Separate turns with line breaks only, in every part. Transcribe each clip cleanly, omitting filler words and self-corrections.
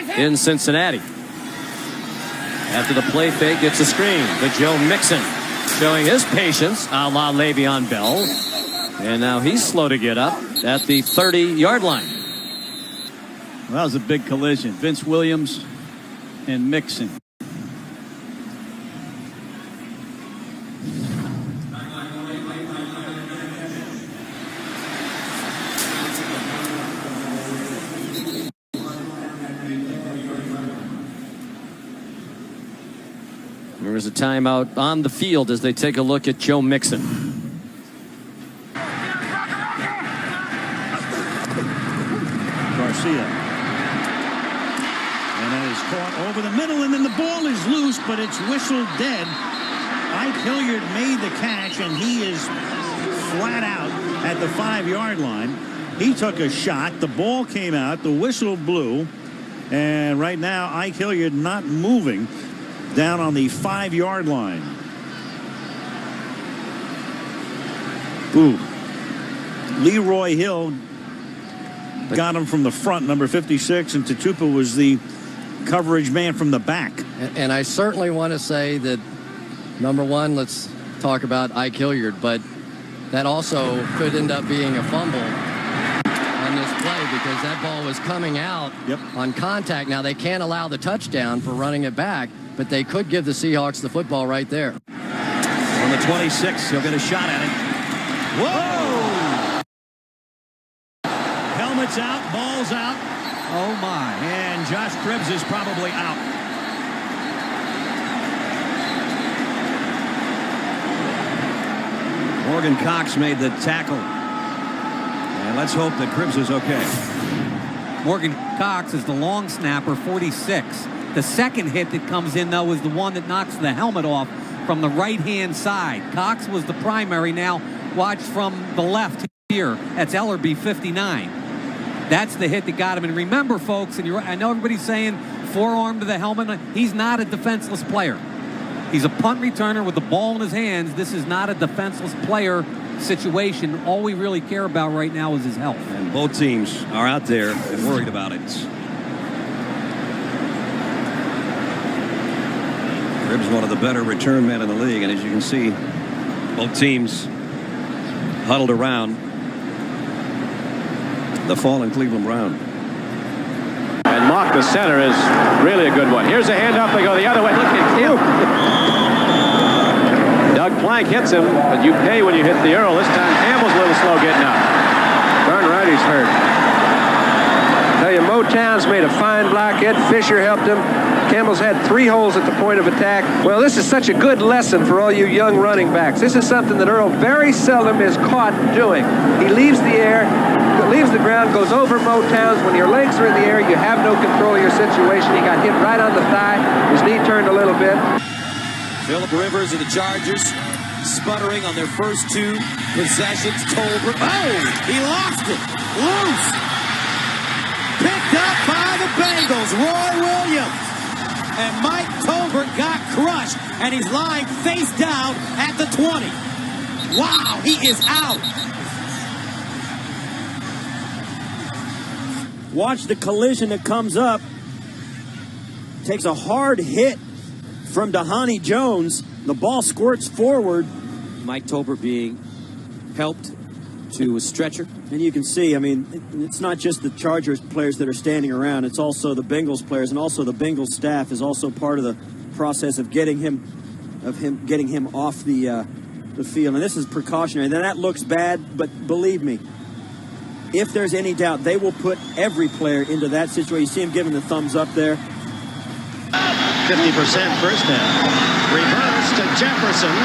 in Cincinnati. After the play fake, gets a screen. But Joe Mixon showing his patience, a la Le'Veon Bell. And now he's slow to get up at the 30-yard line.
Well, that was a big collision. Vince Williams and Mixon.
There's a timeout on the field as they take a look at Joe Mixon.
Garcia. And that is caught over the middle, and then the ball is loose, but it's whistled dead. Ike Hilliard made the catch, and he is flat out at the 5-yard line. He took a shot. The ball came out. The whistle blew. And right now, Ike Hilliard not moving down on the 5-yard line. Ooh. Leroy Hill got him from the front, number 56, and Tatupa was the coverage man from the back.
And I certainly want to say that, number one, let's talk about Ike Hilliard, but that also could end up being a fumble on this play because that ball was coming out on contact. Now, they can't allow the touchdown for running it back, but they could give the Seahawks the football right there.
On the 26, he'll get a shot at it. Whoa! Helmet's out, ball's out. Oh, my. And Josh Cribbs is probably out. Morgan Cox made the tackle. And let's hope that Cribbs is okay.
Morgan Cox is the long snapper, 46. The second hit that comes in, though, is the one that knocks the helmet off from the right-hand side. Cox was the primary. Now, watch from the left here. That's Ellerby, 59. That's the hit that got him. And remember, folks, and I know everybody's saying forearm to the helmet. He's not a defenseless player. He's a punt returner with the ball in his hands. This is not a defenseless player situation. All we really care about right now is his health.
And both teams are out there and worried about it. Cribbs, one of the better return men in the league, and as you can see, both teams huddled around the fallen Cleveland Brown.
And Mock, the center, is really a good one. Here's a handoff. They go the other way. Look at him. Doug Plank hits him, but you pay when you hit the Earl. This time, Campbell's a little slow getting up. Darn right he's hurt. I tell you, Motown's made a fine block. Ed Fisher helped him. Campbell's had 3 holes at the point of attack. Well, this is such a good lesson for all you young running backs. This is something that Earl very seldom is caught doing. He leaves the air, leaves the ground, goes over Motown's. When your legs are in the air, you have no control of your situation. He got hit right on the thigh. His knee turned a little bit.
Phillip Rivers and the Chargers sputtering on their first 2 possessions. Tolbert. Oh, he lost it. Loose. Picked up by the Bengals. Roy Williams. And Mike Tolbert got crushed. And he's lying face down at the 20. Wow, he is out.
Watch the collision that comes up. Takes a hard hit from Dhani Jones. The ball squirts forward.
Mike Tolbert being helped to a stretcher.
And you can see, I mean, it's not just the Chargers players that are standing around. It's also the Bengals players, and also the Bengals staff is also part of the process of getting him off the field. And this is precautionary. Now, that looks bad, but believe me, if there's any doubt, they will put every player into that situation. You see him giving the thumbs up there.
50% first down. Reverse to Jefferson.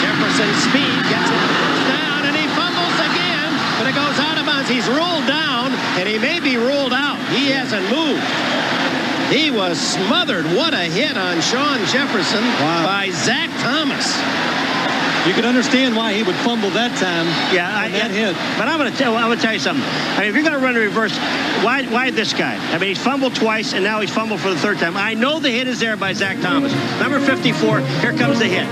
Jefferson's speed gets him down, and he fumbles again, but it goes out of bounds. He's rolled down, and he may be rolled out. He hasn't moved. He was smothered. What a hit on Sean Jefferson by Zach Thomas.
You can understand why he would fumble that time.
Yeah,
that hit.
But I'm going to tell you something. I mean, if you're going to run a reverse, why this guy? I mean, he's fumbled twice, and now he's fumbled for the 3rd time. I know the hit is there by Zach Thomas. Number 54, here comes the hit.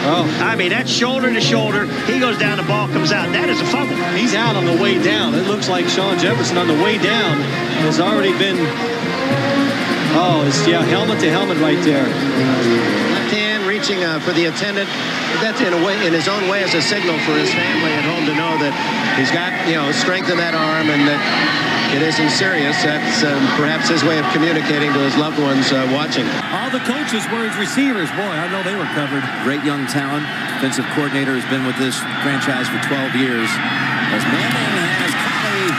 Oh. I mean, that's shoulder to shoulder. He goes down, the ball comes out. That is a fumble.
He's out on the way down. It looks like Sean Jefferson on the way down has already been, helmet to helmet right there.
Left hand reaching for the attendant. That's in his own way, as a signal for his family at home to know that he's got, strength in that arm and that it isn't serious. That's perhaps his way of communicating to his loved ones watching.
All the coaches were his receivers. Boy, I know they were covered.
Great young talent. Defensive coordinator has been with this franchise for 12 years. As Manning has Collie,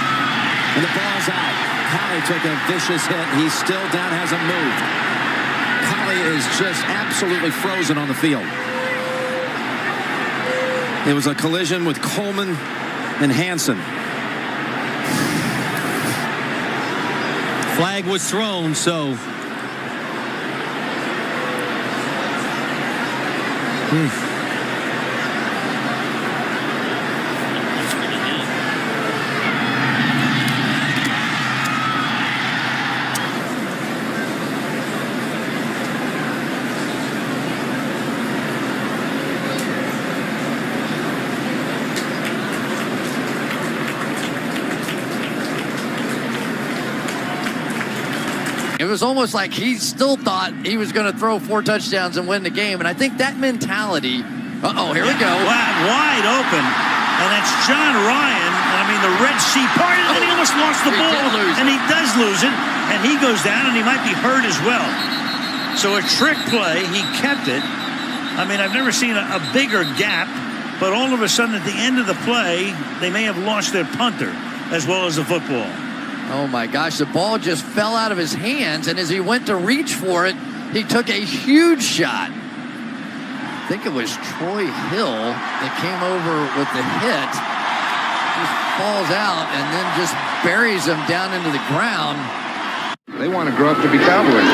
and the ball's out. Collie took a vicious hit. He's still down, hasn't moved. Collie is just absolutely frozen on the field. It was a collision with Coleman and Hansen.
Flag was thrown, so.
It was almost like he still thought he was going to throw 4 touchdowns and win the game. And I think that mentality, here we go.
Wide open. And that's John Ryan. And I mean, the Red Sea parted, and he almost lost the ball. And he does lose it. And he goes down, and he might be hurt as well. So a trick play, he kept it. I mean, I've never seen a bigger gap. But all of a sudden, at the end of the play, they may have lost their punter as well as the football.
Oh my gosh, the ball just fell out of his hands, and as he went to reach for it, he took a huge shot. I think it was Troy Hill that came over with the hit. Just falls out and then just buries him down into the ground.
They want to grow up to be Cowboys.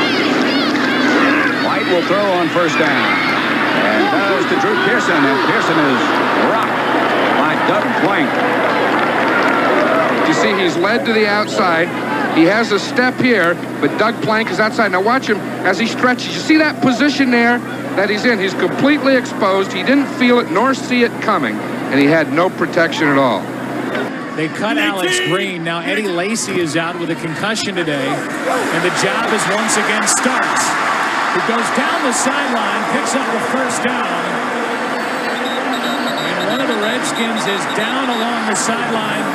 White will throw on first down. And goes to Drew Pearson, and Pearson is rocked by Doug Blank. You see, he's led to the outside. He has a step here, but Doug Plank is outside. Now watch him as he stretches. You see that position there that he's in? He's completely exposed. He didn't feel it nor see it coming, and he had no protection at all.
They cut Alex Green. Now Eddie Lacy is out with a concussion today, and the job is once again Starks, who goes down the sideline, picks up the first down, and one of the Redskins is down along the sideline.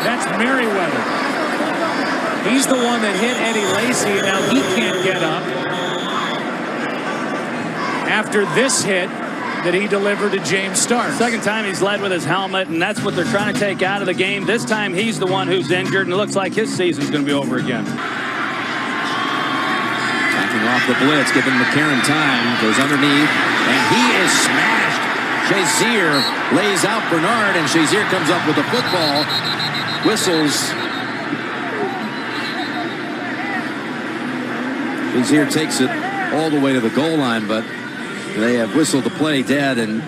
That's Merriweather. He's the one that hit Eddie Lacy, and now he can't get up after this hit that he delivered to James Starks.
Second time he's led with his helmet, and that's what they're trying to take out of the game. This time he's the one who's injured, and it looks like his season's going to be over again.
Backing off the blitz, giving McCarron time, goes underneath, and he is smashed. Shazier lays out Bernard, and Shazier comes up with the football. Whistles. Shazier takes it all the way to the goal line, but they have whistled the play dead, and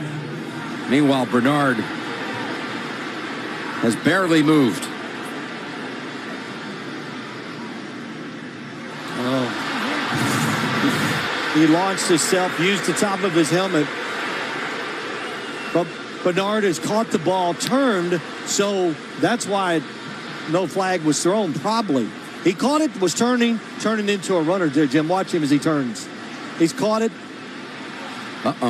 meanwhile Bernard has barely moved.
He launched himself, used the top of his helmet. But Bernard has caught the ball, turned, so that's why no flag was thrown, probably. He caught it, was turning into a runner there, Jim. Watch him as he turns. He's caught it.
Uh-oh.